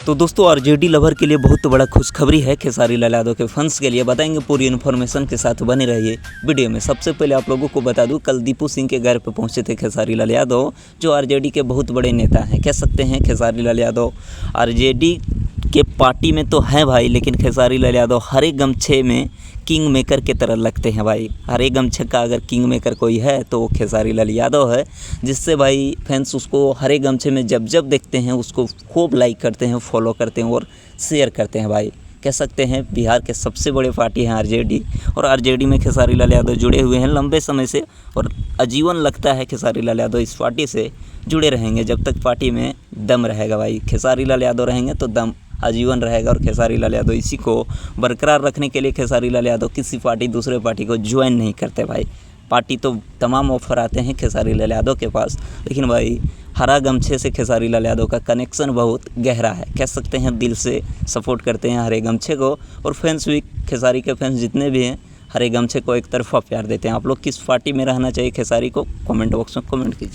तो दोस्तों RJD lover के लिए बहुत बड़ा खुशखबरी है खेसारी लाल यादव के फंस के लिए। बताएंगे पूरी इन्फॉर्मेशन के साथ बने रहिए वीडियो में। सबसे पहले आप लोगों को बता दूं, कल दीपू सिंह के घर पर पहुंचे थे खेसारी लाल यादव, जो आरजेडी के बहुत बड़े नेता हैं, कह सकते हैं। खेसारी लाल यादव आरजेडी के पार्टी में तो हैं भाई, लेकिन खेसारी लाल यादव हरे गमछे में किंग मेकर के तरह लगते हैं भाई। हरे गमछे का अगर किंग मेकर कोई है तो वो खेसारी लाल यादव है, जिससे भाई फैंस उसको हरे गमछे में जब जब देखते हैं उसको खूब लाइक करते हैं, फॉलो करते हैं और शेयर करते हैं भाई। कह सकते हैं बिहार के सबसे बड़े पार्टी हैं आरजेडी, और आरजेडी में खेसारी लाल यादव जुड़े हुए हैं लंबे समय से, और आजीवन लगता है खेसारी लाल यादव इस पार्टी से जुड़े रहेंगे जब तक पार्टी में दम रहेगा भाई। खेसारी लाल यादव रहेंगे तो दम आजीवन रहेगा, और खेसारी लाल यादव इसी को बरकरार रखने के लिए खेसारी लाल यादव किसी पार्टी दूसरे पार्टी को ज्वाइन नहीं करते भाई। पार्टी तो तमाम ऑफर आते हैं खेसारी लाल यादव के पास, लेकिन भाई हरा गमछे से खेसारी लाल यादव का कनेक्शन बहुत गहरा है। कह सकते हैं दिल से सपोर्ट करते हैं हरे गमछे को, और फैंस भी, खेसारी के फैंस जितने भी हैं, हरे गमछे को एक तरफा प्यार देते हैं। आप लोग किस पार्टी में रहना चाहिए खेसारी को, कमेंट बॉक्स में कमेंट कीजिए।